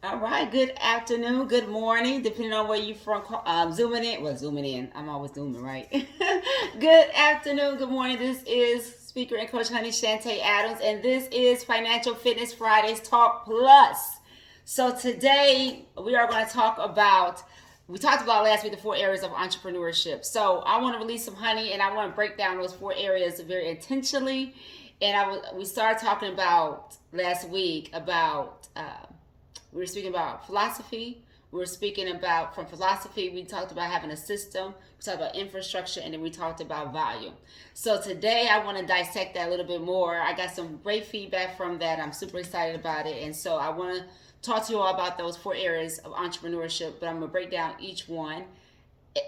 All right. Good afternoon. Good morning, depending on where you're from. Zooming in. Well, zooming in. I'm always zooming, right? Good afternoon. Good morning. This is Speaker and Coach Honey Shantay Adams, and this is Financial Fitness Fridays Talk Plus. So today we are going to talk about. We talked about last week the 4 areas of entrepreneurship. So I want to release some honey, and I want to break down those 4 areas very intentionally. And we started talking about last week about. We were speaking about philosophy. We were speaking about, from philosophy, we talked about having a system. We talked about infrastructure, and then we talked about value. So today I want to dissect that a little bit more. I got some great feedback from that. I'm super excited about it. And so I want to talk to you all about those 4 areas of entrepreneurship, but I'm going to break down each one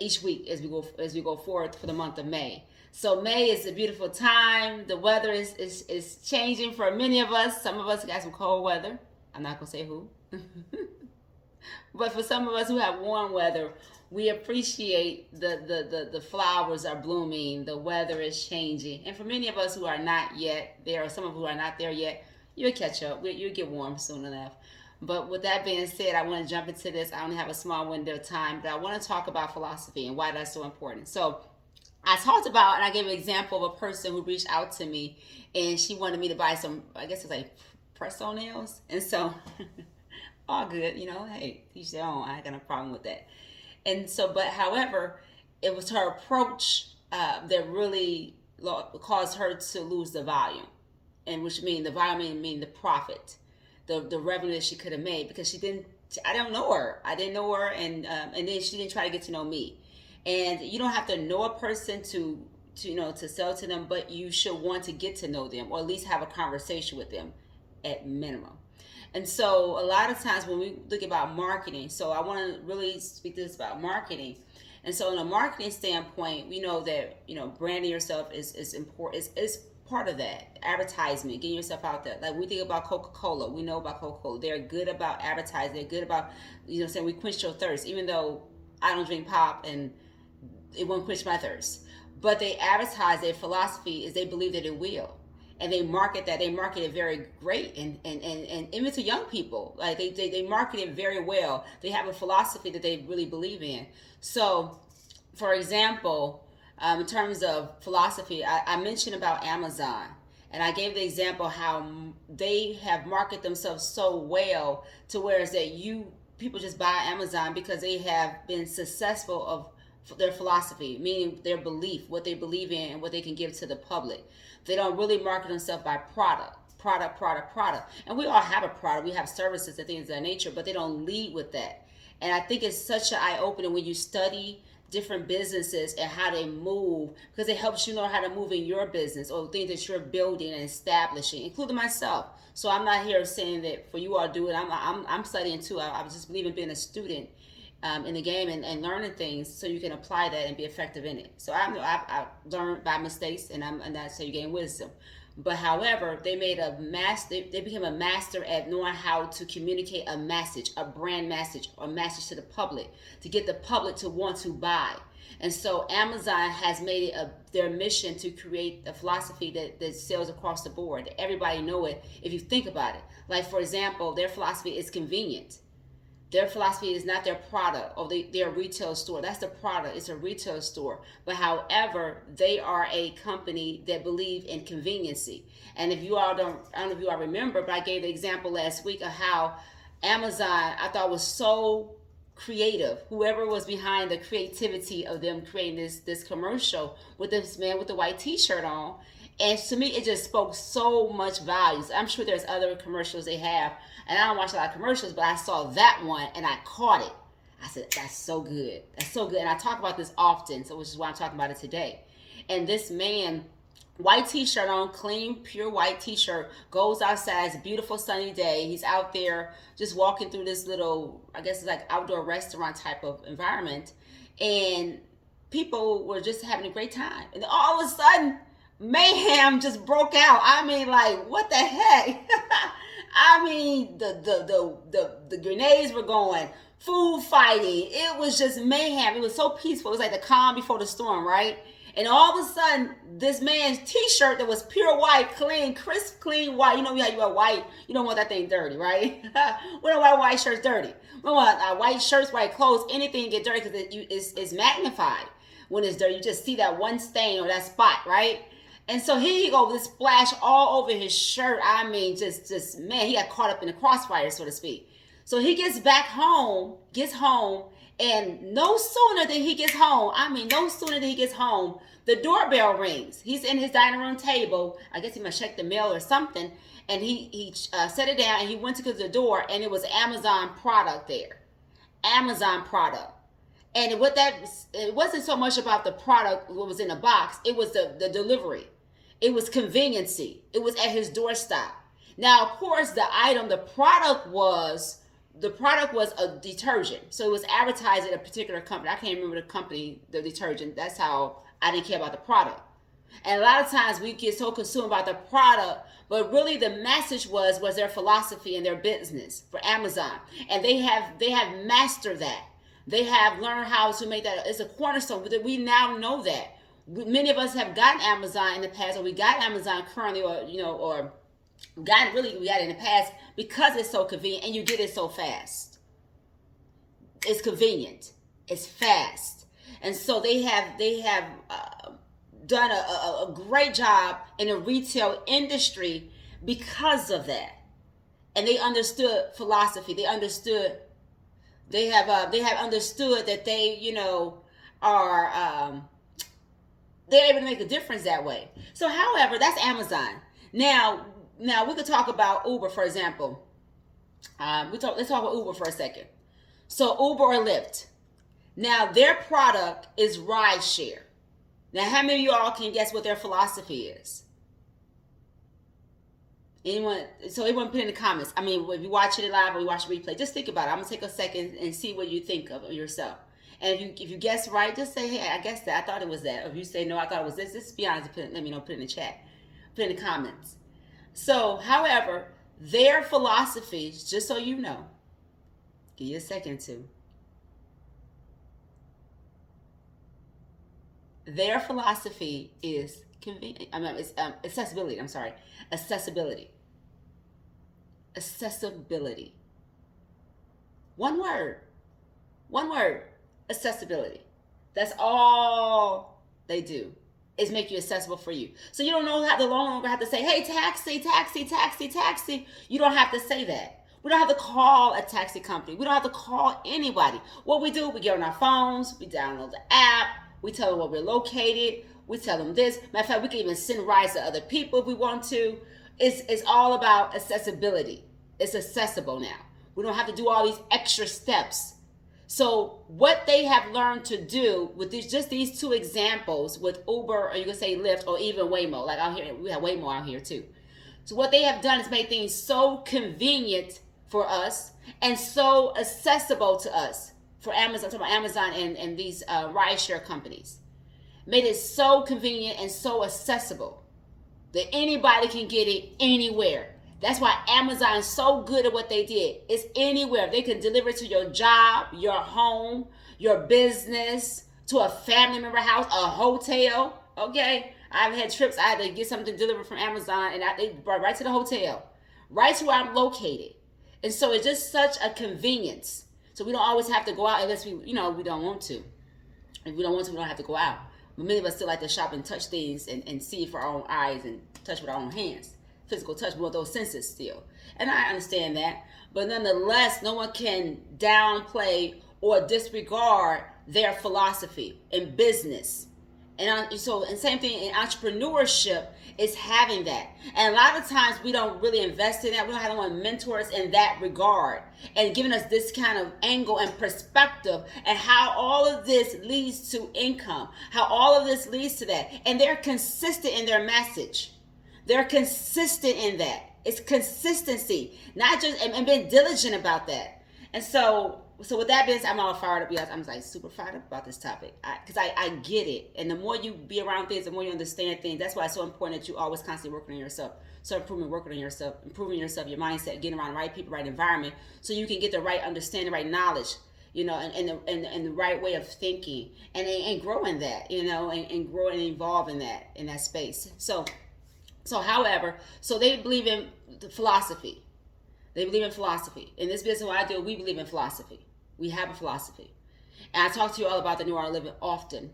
each week as we go forward for the month of May. So May is a beautiful time. The weather is changing for many of us. Some of us got some cold weather. I'm not going to say who. But for some of us who have warm weather, we appreciate the flowers are blooming, the weather is changing. And for many of us who are not yet there, or some of who are not there yet, you'll catch up. You'll get warm soon enough. But with that being said, I want to jump into this. I only have a small window of time, but I want to talk about philosophy and why that's so important. So I talked about, and I gave an example of a person who reached out to me, and she wanted me to buy some, I guess it's like press-on nails. And so all good, hey, teach their own. I ain't got no problem with that. And so, but however, it was her approach that really caused her to lose the volume, and which mean the volume mean the profit, the revenue that she could have made, because she didn't. I don't know her. I didn't know her, and then she didn't try to get to know me. And you don't have to know a person to sell to them, but you should want to get to know them, or at least have a conversation with them at minimum. And so a lot of times when we look about marketing, so I want to really speak to this about marketing. And so in a marketing standpoint, we know that, branding yourself is important. Is part of that. Advertisement, getting yourself out there. Like we think about Coca-Cola. We know about Coca-Cola. They're good about advertising. They're good about, saying we quench your thirst, even though I don't drink pop and it won't quench my thirst. But they advertise, their philosophy is they believe that it will, and they market it very great, and even to young people, like they market it very well. They have a philosophy that they really believe in. So for example, in terms of philosophy, I mentioned about Amazon, and I gave the example how they have marketed themselves so well to where is that people just buy Amazon because they have been successful of their philosophy, meaning their belief, what they believe in, and what they can give to the public. They don't really market themselves by product. And we all have a product. We have services and things of that nature, but they don't lead with that. And I think it's such an eye-opener when you study different businesses and how they move, because it helps you know how to move in your business or things that you're building and establishing, including myself. So I'm not here saying that for you all to do it. I'm studying too. I just believe in being a student in the game, and learning things so you can apply that and be effective in it. So I've learned by mistakes, and that's how you gain wisdom. But however, they made a master. They became a master at knowing how to communicate a message, a brand message, or message to the public to get the public to want to buy. And so Amazon has made it their mission to create a philosophy that sells across the board. Everybody know it if you think about it. Like for example, their philosophy is convenient. Their philosophy is not their product or their retail store. That's the product. It's a retail store. But however, they are a company that believe in conveniency. And if you all I don't know if you all remember, but I gave the example last week of how Amazon, I thought, was so creative. Whoever was behind the creativity of them creating this commercial with this man with the white t-shirt on. And to me, it just spoke so much values. I'm sure there's other commercials they have, and I don't watch a lot of commercials, but I saw that one and I caught it. I said, that's so good. That's so good. And I talk about this often, so which is why I'm talking about it today. And this man, white t-shirt on, clean, pure white t-shirt, goes outside. It's a beautiful sunny day. He's out there just walking through this little, I guess it's like outdoor restaurant type of environment. And people were just having a great time. And all of a sudden, mayhem just broke out. I mean, like, what the heck? I mean, the grenades were going, food fighting. It was just mayhem. It was so peaceful. It was like the calm before the storm, right? And all of a sudden, this man's t-shirt that was pure white, clean, crisp, clean white. You know how you wear white, you don't want that thing dirty, right? We don't wear white shirts dirty. We don't want white shirts, white clothes, anything get dirty because it's magnified when it's dirty. You just see that one stain or that spot, right? And so here you go, this splash all over his shirt. I mean, just man, he got caught up in the crossfire, so to speak. So he gets home, and no sooner than he gets home, the doorbell rings. He's in his dining room table. I guess he must check the mail or something. And he set it down, and he went to the door, and it was Amazon product there. Amazon product. And it wasn't so much about the product, what was in the box. It was the delivery. It was conveniency. It was at his doorstep. Now, of course, the product was a detergent. So it was advertised at a particular company. I can't remember the company, the detergent. That's how I didn't care about the product. And a lot of times we get so consumed about the product, but really the message was their philosophy and their business for Amazon. And they have mastered that. They have learned how to make that. It's a cornerstone. We now know that. Many of us have gotten Amazon in the past, or we got Amazon currently, or we got it in the past because it's so convenient and you get it so fast. It's convenient. It's fast. And so they have done a great job in the retail industry because of that. And they understood philosophy. They have understood that they, are they're able to make a difference that way. So, however, that's Amazon. Now we could talk about Uber, for example. Let's talk about Uber for a second. So Uber or Lyft. Now their product is ride share. Now how many of y'all can guess what their philosophy is? Anyone? So everyone put in the comments. I mean, if you watch it live or you watch the replay, just think about it. I'm gonna take a second and see what you think of yourself. And if you guess right, just say, hey, I guessed that. I thought it was that. Or if you say, no, I thought it was this. Just be honest. Let me know. Put it in the chat. Put in the comments. So, however, their philosophies, just so you know, give you a second to. Their philosophy is it's accessibility. I'm sorry. Accessibility. Accessibility. One word. Accessibility. That's all they do, is make you accessible for you. So you don't no longer have to say, hey, taxi, taxi, taxi, taxi. You don't have to say that. We don't have to call a taxi company. We don't have to call anybody. What we do, we get on our phones, we download the app, we tell them where we're located, we tell them this. Matter of fact, we can even send rides to other people if we want to. It's all about accessibility. It's accessible now. We don't have to do all these extra steps. So what they have learned to do with these two examples with Uber, or you can say Lyft, or even Waymo, like out here, we have Waymo out here too. So what they have done is make things so convenient for us and so accessible to us. For Amazon, I'm talking about Amazon and these rideshare companies. Made it so convenient and so accessible that anybody can get it anywhere. That's why Amazon is so good at what they did. It's anywhere. They can deliver it to your job, your home, your business, to a family member house, a hotel. Okay? I've had trips. I had to get something delivered from Amazon, and they brought it right to the hotel, right to where I'm located. And so it's just such a convenience. So we don't always have to go out unless we don't want to. If we don't want to, we don't have to go out. But many of us still like to shop and touch things and see with our own eyes and touch with our own hands. Physical touch, we want those senses still. And I understand that. But nonetheless, no one can downplay or disregard their philosophy in business. And same thing in entrepreneurship is having that. And a lot of times we don't really invest in that. We don't have anyone mentors in that regard and giving us this kind of angle and perspective and how all of this leads to income, how all of this leads to that. And they're consistent in their message. They're consistent in that. It's consistency, not just and being diligent about that. And so with that being said, I'm all fired up. I'm like super fired up about this topic because I get it. And the more you be around things, the more you understand things. That's why it's so important that you always constantly working on yourself. So working on yourself, improving yourself, your mindset, getting around the right people, right environment, so you can get the right understanding, right knowledge. and the right way of thinking, and grow in that, and grow and evolve in that space. However, so they believe in the philosophy. They believe in philosophy. In this business, what I do, we believe in philosophy. We have a philosophy. And I talk to you all about the New Art Living often,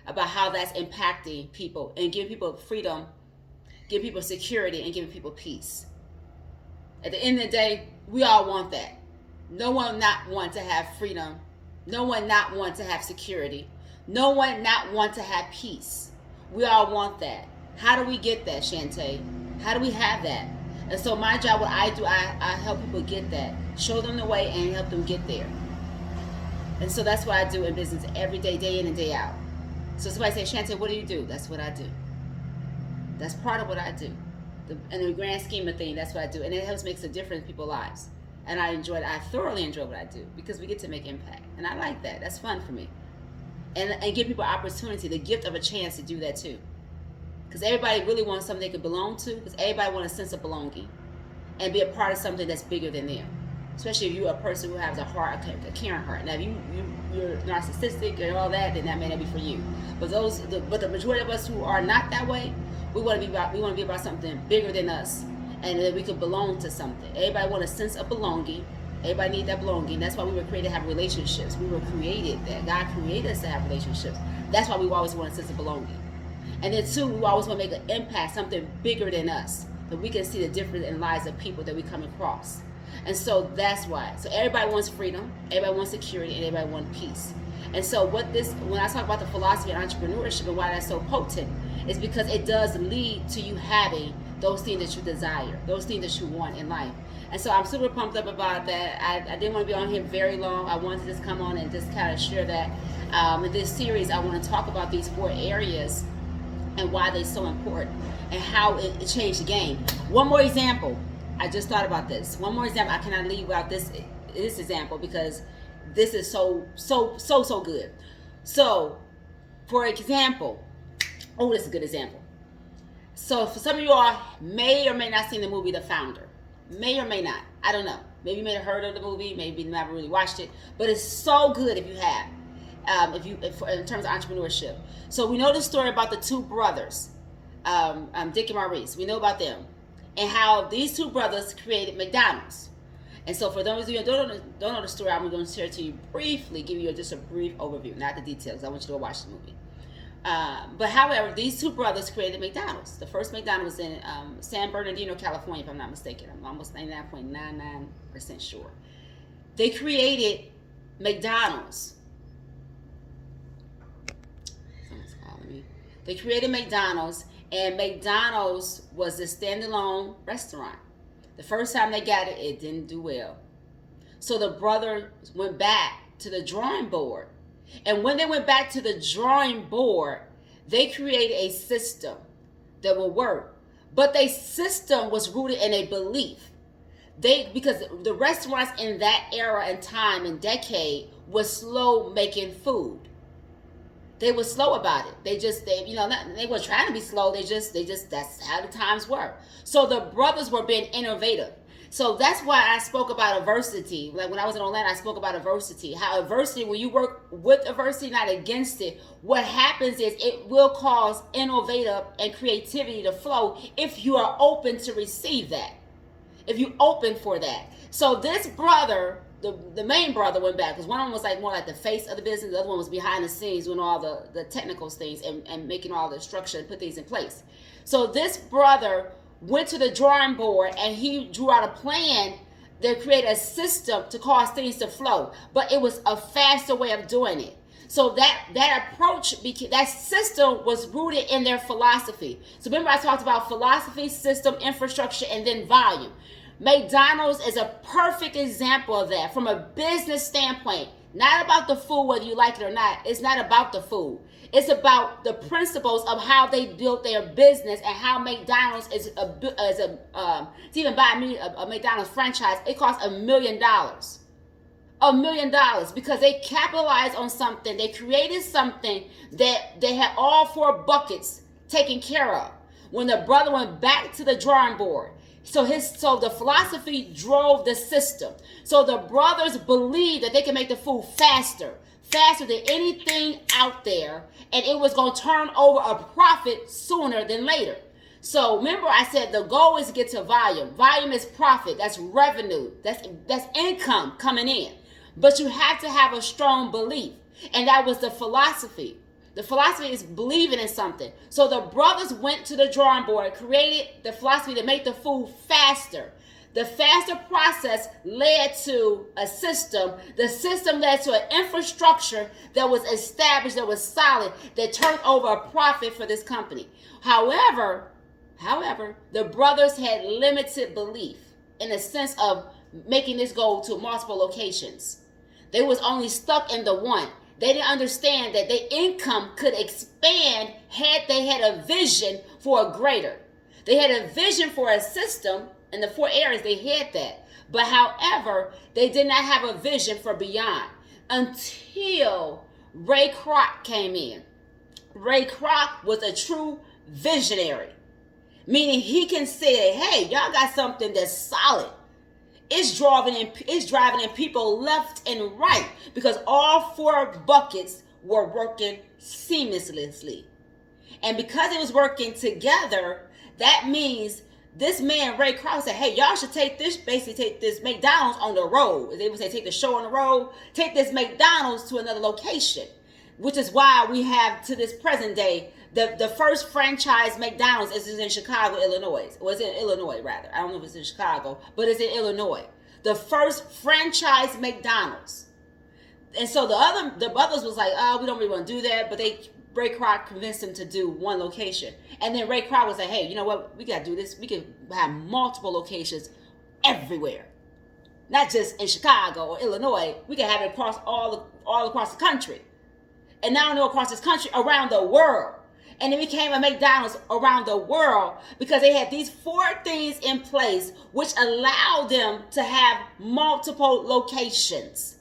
about how that's impacting people and giving people freedom, giving people security, and giving people peace. At the end of the day, we all want that. No one not want to have freedom. No one not want to have security. No one not want to have peace. We all want that. How do we get that, Shantay? How do we have that? And so my job, what I do, I help people get that. Show them the way and help them get there. And so that's what I do in business every day, day in and day out. So somebody say, Shantay, what do you do? That's what I do. That's part of what I do. In the grand scheme of things, that's what I do. And it helps make a difference in people's lives. And I thoroughly enjoy what I do because we get to make impact. And I like that. That's fun for me. And give people opportunity, the gift of a chance to do that too. Because everybody really wants something they could belong to. Because everybody wants a sense of belonging and be a part of something that's bigger than them. Especially if you're a person who has a caring heart. Now, if you're narcissistic and all that, then that may not be for you. But the majority of us who are not that way, we want to be about something bigger than us, and that we could belong to something. Everybody wants a sense of belonging. Everybody needs that belonging. That's why we were created to have relationships. We were created that. God created us to have relationships. That's why we always want a sense of belonging. And then two, we always want to make an impact, something bigger than us, that we can see the difference in lives of people that we come across. And so that's why. So everybody wants freedom, everybody wants security, and everybody wants peace. And so when I talk about the philosophy of entrepreneurship and why that's so potent, is because it does lead to you having those things that you desire, those things that you want in life. And so I'm super pumped up about that. I didn't want to be on here very long. I wanted to just come on and just kind of share that. In this series, I want to talk about these 4 areas and why they're so important and how it changed the game. One more example. I just thought about this. One more example. I cannot leave without this example because this is so good. So, for example, this is a good example. So, for some of you all may or may not seen the movie The Founder. May or may not. I don't know. Maybe you may have heard of the movie. Maybe you never really watched it. But it's so good if you have. In terms of entrepreneurship. So we know the story about the 2 brothers, Dick and Maurice. We know about them. And how these 2 brothers created McDonald's. And so for those of you who don't know the story, I'm going to share it to you briefly, give you just a brief overview, not the details. I want you to go watch the movie. But however, these 2 brothers created McDonald's. The first McDonald's was in San Bernardino, California, if I'm not mistaken. I'm almost 99.99% sure. They created McDonald's. Someone's calling me. They created McDonald's. And McDonald's was a standalone restaurant. The first time they got it, it didn't do well. So the brothers went back to the drawing board. And when they went back to the drawing board, they created a system that will work. But their system was rooted in a belief. Because the restaurants in that era and time and decade was slow making food. They were slow about it. They were trying to be slow. They just, that's how the times were. So the brothers were being innovative. So that's why I spoke about adversity. Like when I was in Orlando, I spoke about adversity. How adversity, when you work with adversity, not against it, what happens is it will cause innovative and creativity to flow if you are open to receive that. If you open for that. So this brother, the main brother went back because one of them was like more like the face of the business. The other one was behind the scenes doing all the technical things and making all the structure and put things in place. So this brother went to the drawing board and he drew out a plan that created a system to cause things to flow. But it was a faster way of doing it. So that approach, that system was rooted in their philosophy. So remember I talked about philosophy, system, infrastructure, and then volume. McDonald's is a perfect example of that from a business standpoint. Not about the food, whether you like it or not. It's not about the food. It's about the principles of how they built their business and how McDonald's to even buy a McDonald's franchise, it costs $1 million. $1 million because they capitalized on something. They created something that they had all 4 buckets taken care of. When the brother went back to the drawing board, So the philosophy drove the system. So the brothers believed that they could make the food faster than anything out there, and it was going to turn over a profit sooner than later. So remember, I said the goal is to get to volume. Volume is profit. That's revenue. That's income coming in. But you have to have a strong belief, and that was the philosophy. The philosophy is believing in something. So the brothers went to the drawing board, created the philosophy to make the food faster. The faster process led to a system. The system led to an infrastructure that was established, that was solid, that turned over a profit for this company. However, the brothers had limited belief in the sense of making this go to multiple locations. They was only stuck in the one. They didn't understand that their income could expand had they had a vision for a greater. They had a vision for a system in the 4 areas. They had that. But however, they did not have a vision for beyond until Ray Kroc came in. Ray Kroc was a true visionary, meaning he can say, hey, y'all got something that's solid. It's driving in people left and right because all 4 buckets were working seamlessly. And because it was working together, that means this man, Ray Kroc, said, hey, y'all should take this McDonald's on the road. They would say take the show on the road, take this McDonald's to another location, which is why we have to this present day the first franchise McDonald's is in Chicago, Illinois. Well, it's in Illinois, rather. I don't know if it's in Chicago, but it's in Illinois. The first franchise McDonald's. And so the brothers was like, oh, we don't really want to do that. But Ray Kroc convinced them to do one location. And then Ray Kroc was like, hey, you know what? We got to do this. We can have multiple locations everywhere. Not just in Chicago or Illinois. We can have it across all across the country. And not only across this country, around the world. And it became a McDonald's around the world because they had these 4 things in place which allowed them to have multiple locations.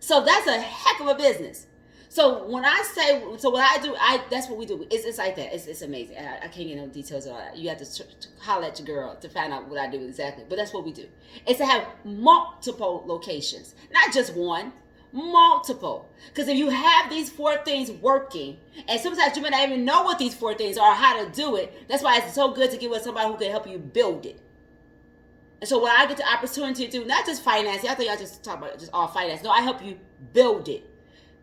So that's a heck of a business. So when I say, what I do, that's what we do. It's like that. It's amazing. I can't get no details of all that. You have to holler at your girl to find out what I do exactly. But that's what we do. It's to have multiple locations, not just one. Multiple. Because if you have these 4 things working, and sometimes you may not even know what these 4 things are, how to do it. That's why it's so good to get with somebody who can help you build it. And so when I get the opportunity to do not just finance, I think I just talk about just all finance. No, I help you build it.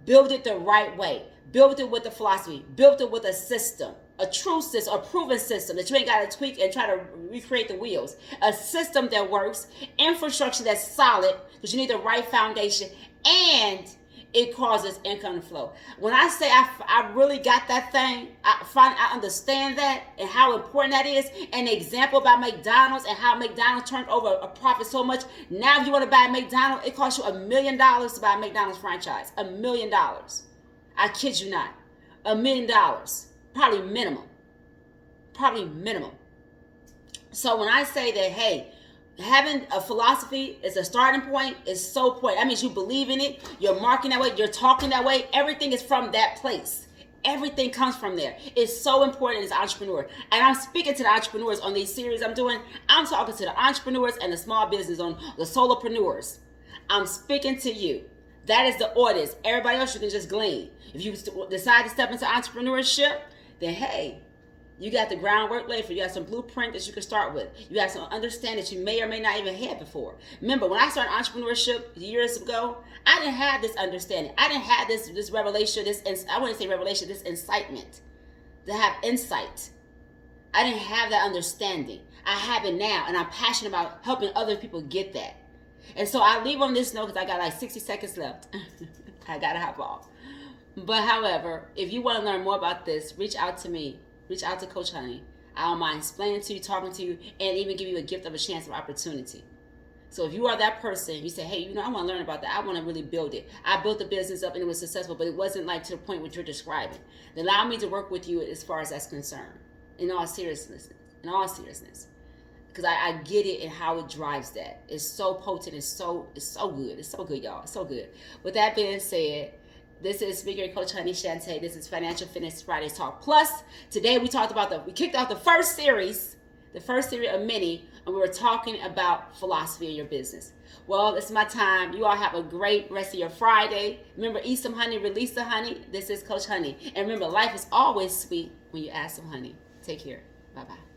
Build it the right way. Build it with the philosophy. Build it with a system. A true system, a proven system that you ain't got to tweak and try to recreate the wheels. A system that works, infrastructure that's solid, because you need the right foundation, and it causes income to flow. When I say I really got that thing, I understand that and how important that is. An example about McDonald's and how McDonald's turned over a profit so much. Now if you want to buy a McDonald's, it costs you $1 million to buy a McDonald's franchise. $1 million. I kid you not. $1 million. Probably minimum. So when I say that, hey, having a philosophy is a starting point is so important. That means you believe in it, you're marking that way, you're talking that way. Everything is from that place. Everything comes from there. It's so important as an entrepreneur. And I'm speaking to the entrepreneurs on these series I'm doing. I'm talking to the entrepreneurs and the small business, on the solopreneurs. I'm speaking to you. That is the audience. Everybody else you can just glean. If you decide to step into entrepreneurship, then hey, you got the groundwork laid for you. You got some blueprint that you can start with. You got some understanding that you may or may not even have before. Remember, when I started entrepreneurship years ago, I didn't have this understanding. I didn't have this revelation, I wouldn't say revelation, this incitement, to have insight. I didn't have that understanding. I have it now, and I'm passionate about helping other people get that. And so I leave on this note because I got like 60 seconds left. I got to hop off. But however, if you want to learn more about this, reach out to me. Reach out to Coach Honey. I don't mind explaining to you, talking to you, and even give you a gift of a chance of opportunity. So if you are that person, you say, hey, I want to learn about that. I want to really build it. I built the business up and it was successful, but it wasn't like to the point what you're describing. Then allow me to work with you as far as that's concerned. In all seriousness. Because I get it and how it drives that. It's so potent. It's so good. It's so good, y'all. It's so good. With that being said, this is Speaker Coach Honey Shantay. This is Financial Fitness Fridays Talk Plus. Today we kicked off the first series. the first series of many, and we were talking about philosophy of your business. Well, it's my time. You all have a great rest of your Friday. Remember, eat some honey, release the honey. This is Coach Honey. And remember, life is always sweet when you add some honey. Take care. Bye-bye.